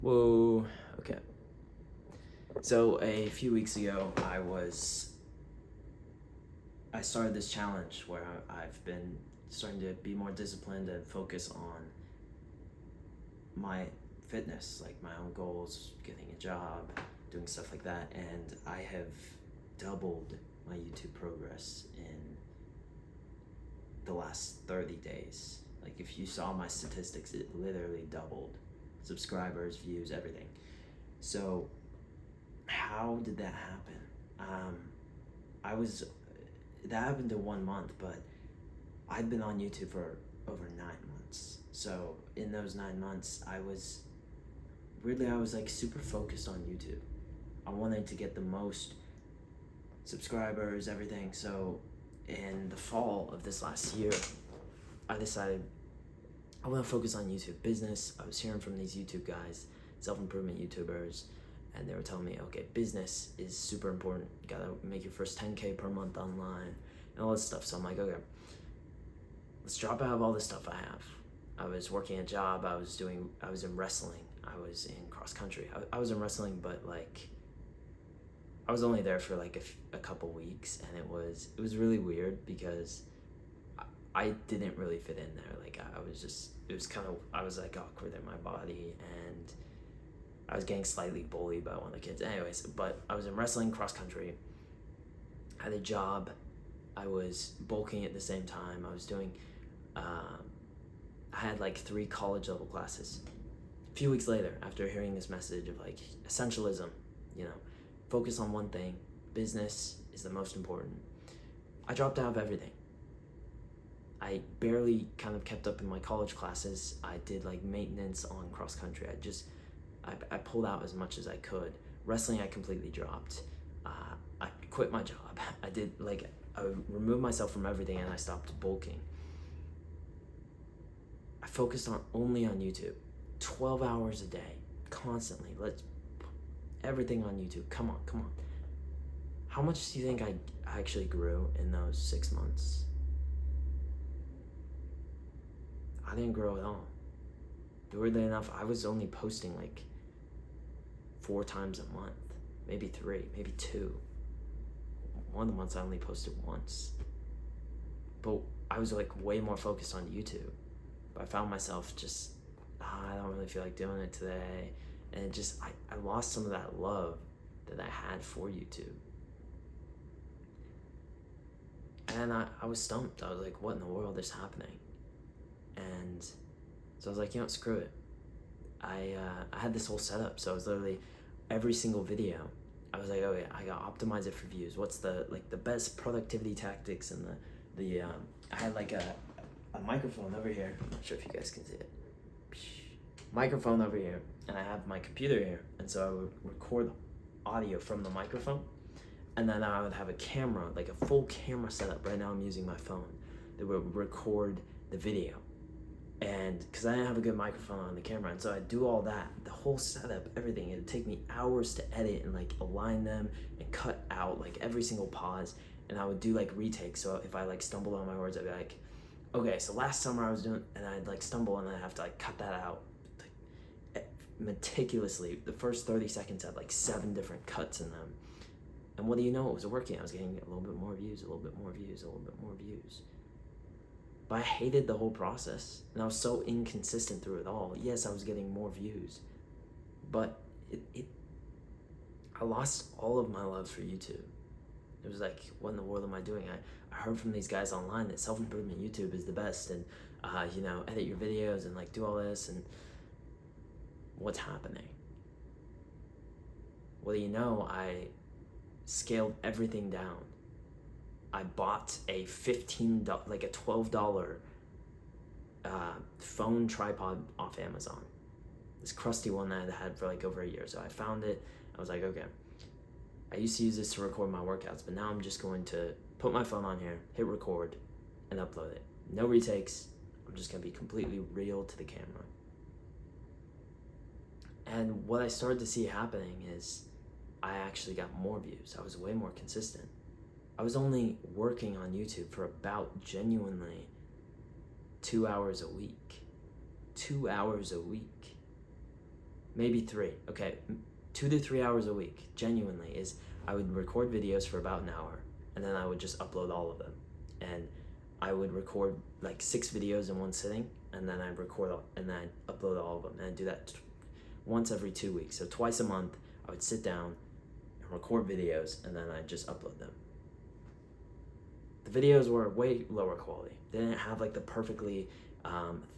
Whoa, okay. So a few weeks ago, I started this challenge where I've been starting to be more disciplined and focus on my fitness, like my own goals, getting a job, doing stuff like that, and I have doubled my YouTube progress in the last 30 days. Like if you saw my statistics, it literally doubled. Subscribers, views, everything. So how did that happen? I was that happened in 1 month, but I'd been on YouTube for over 9 months. So in those 9 months, I was like super focused on YouTube. I wanted to get the most subscribers, everything. So in the fall of this last year, I decided I want to focus on YouTube business. I was hearing from these YouTube guys, self-improvement YouTubers, and they were telling me, okay, business is super important. You gotta make your first 10K per month online and all this stuff. So I'm like, okay, let's drop out of all the stuff I have. I was working a job, I was in wrestling, I was in cross country. I was in wrestling, but like, I was only there for like a couple weeks, and it was really weird because I didn't really fit in there. Like I was like awkward in my body, and I was getting slightly bullied by one of the kids. Anyways, but I was in wrestling, cross country, I had a job, I was bulking at the same time. I was doing, I had like 3 college level classes. A few weeks later, after hearing this message of like essentialism, focus on one thing, business is the most important, I dropped out of everything. I barely kind of kept up in my college classes. I did like maintenance on cross country. I pulled out as much as I could. Wrestling, I completely dropped. I quit my job. I removed myself from everything, and I stopped bulking. I focused only on YouTube, 12 hours a day, constantly. Let's put everything on YouTube. Come on. How much do you think I actually grew in those 6 months? I didn't grow at all. Weirdly enough, I was only posting like 4 times a month, maybe 3, maybe 2. One of the months I only posted once. But I was like way more focused on YouTube. But I found myself just, I don't really feel like doing it today. And it just, I lost some of that love that I had for YouTube. And I was stumped. I was like, what in the world is happening? And so I was like, screw it. I had this whole setup. So I was literally, every single video, I was like, okay, I gotta optimize it for views. What's the best productivity tactics? And I had like a microphone over here. I'm not sure if you guys can see it. Microphone over here, and I have my computer here. And so I would record audio from the microphone, and then I would have a camera, like a full camera setup. Right now I'm using my phone that would record the video. And because I didn't have a good microphone on the camera, and so I'd do all that, the whole setup, everything. It'd take me hours to edit and like align them and cut out like every single pause. And I would do like retakes. So if I like stumbled on my words, I'd be like, okay, so last summer I was doing, and I'd like stumble, and then I'd have to like cut that out like, meticulously. The first 30 seconds had like 7 different cuts in them. And what do you know? It was working. I was getting a little bit more views, a little bit more views, a little bit more views. But I hated the whole process, and I was so inconsistent through it all. Yes, I was getting more views, but I lost all of my love for YouTube. It was like, what in the world am I doing? I heard from these guys online that self-improvement YouTube is the best, and edit your videos and like do all this, and what's happening? Well, I scaled everything down. I bought a $12 phone tripod off Amazon. This crusty one that I had for like over a year. So I found it. I was like, okay, I used to use this to record my workouts, but now I'm just going to put my phone on here, hit record, and upload it. No retakes. I'm just going to be completely real to the camera. And what I started to see happening is I actually got more views. I was way more consistent. I was only working on YouTube for about genuinely 2 hours a week. 2 hours a week. maybe 3. Okay, 2 to 3 hours a week, genuinely, is I would record videos for about an hour, and then I would just upload all of them. And I would record like 6 videos in one sitting, and then I'd and then I'd upload all of them. And I'd do that once every 2 weeks. So twice a month, I would sit down and record videos, and then I'd just upload them. The videos were way lower quality. They didn't have like the perfectly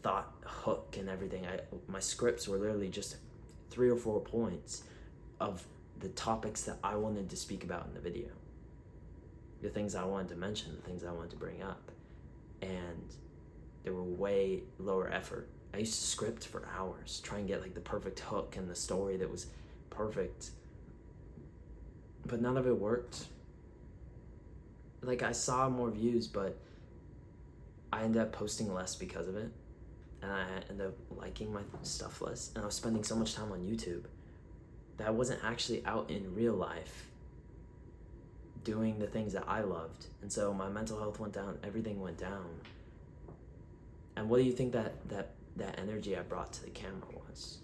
thought hook and everything. My scripts were literally just 3 or 4 points of the topics that I wanted to speak about in the video. The things I wanted to mention, the things I wanted to bring up. And they were way lower effort. I used to script for hours, try and get like the perfect hook and the story that was perfect. But none of it worked. Like, I saw more views, but I ended up posting less because of it. And I ended up liking my stuff less. And I was spending so much time on YouTube that I wasn't actually out in real life doing the things that I loved. And so my mental health went down, everything went down. And what do you think that energy I brought to the camera was?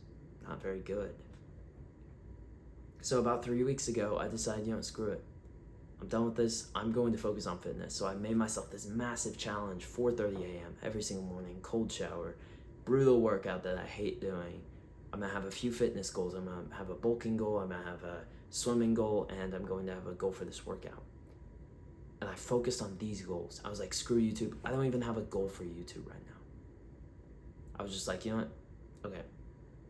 Not very good. So about 3 weeks ago, I decided, screw it. I'm done with this. I'm going to focus on fitness. So I made myself this massive challenge, 4:30 a.m. every single morning, cold shower, brutal workout that I hate doing. I'm gonna have a few fitness goals. I'm gonna have a bulking goal, I'm gonna have a swimming goal, and I'm going to have a goal for this workout. And I focused on these goals. I was like, screw YouTube. I don't even have a goal for YouTube right now. I was just like, you know what? Okay,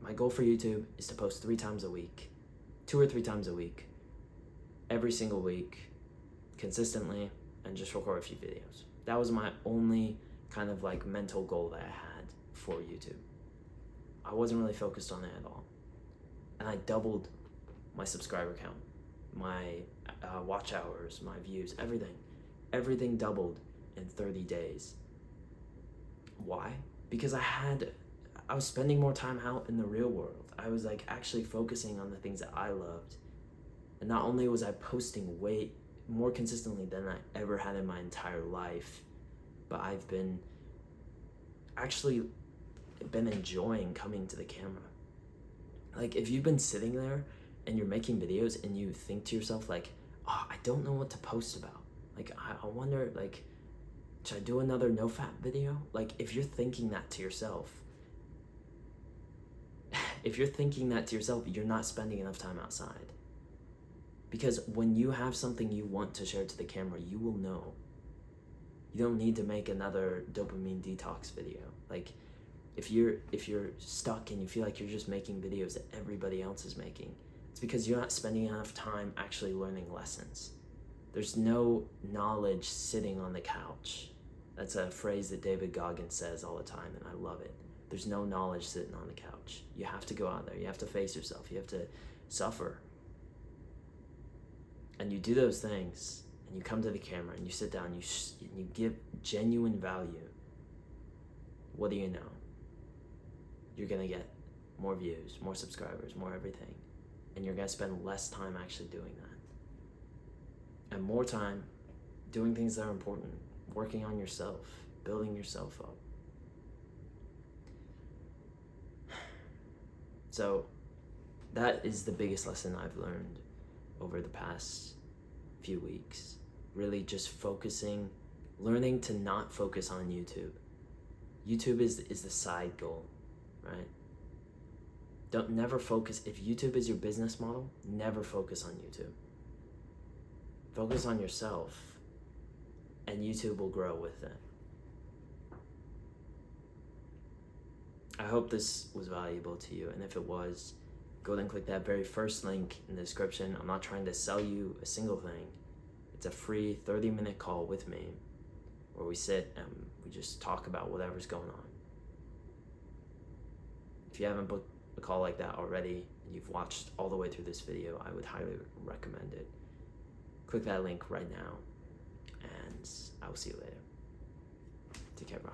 my goal for YouTube is to post 3 times a week, 2 or 3 times a week, every single week, consistently, and just record a few videos. That was my only kind of like mental goal that I had for YouTube. I wasn't really focused on it at all. And I doubled my subscriber count, my watch hours, my views, everything doubled in 30 days. Why? Because I was spending more time out in the real world. I was like actually focusing on the things that I loved. And not only was I posting way more consistently than I ever had in my entire life, but I've been enjoying coming to the camera. Like, if you've been sitting there and you're making videos and you think to yourself like, oh, I don't know what to post about. Like, I wonder, like, should I do another no-fap video? Like, if you're thinking that to yourself, you're not spending enough time outside. Because when you have something you want to share to the camera, you will know. You don't need to make another dopamine detox video. Like, if you're stuck and you feel like you're just making videos that everybody else is making, it's because you're not spending enough time actually learning lessons. There's no knowledge sitting on the couch. That's a phrase that David Goggins says all the time, and I love it. There's no knowledge sitting on the couch. You have to go out there. You have to face yourself. You have to suffer. And you do those things, and you come to the camera, and you sit down, and you give genuine value. What do you know? You're going to get more views, more subscribers, more everything. And you're going to spend less time actually doing that. And more time doing things that are important, working on yourself, building yourself up. So that is the biggest lesson I've learned over the past few weeks. Really just learning to not focus on YouTube. YouTube is the side goal, right? Never focus. If YouTube is your business model, never focus on YouTube. Focus on yourself, and YouTube will grow with it. I hope this was valuable to you, and if it was, go ahead and click that very first link in the description. I'm not trying to sell you a single thing. It's a free 30-minute call with me where we sit and we just talk about whatever's going on. If you haven't booked a call like that already and you've watched all the way through this video, I would highly recommend it. Click that link right now, and I will see you later. Take care, bro.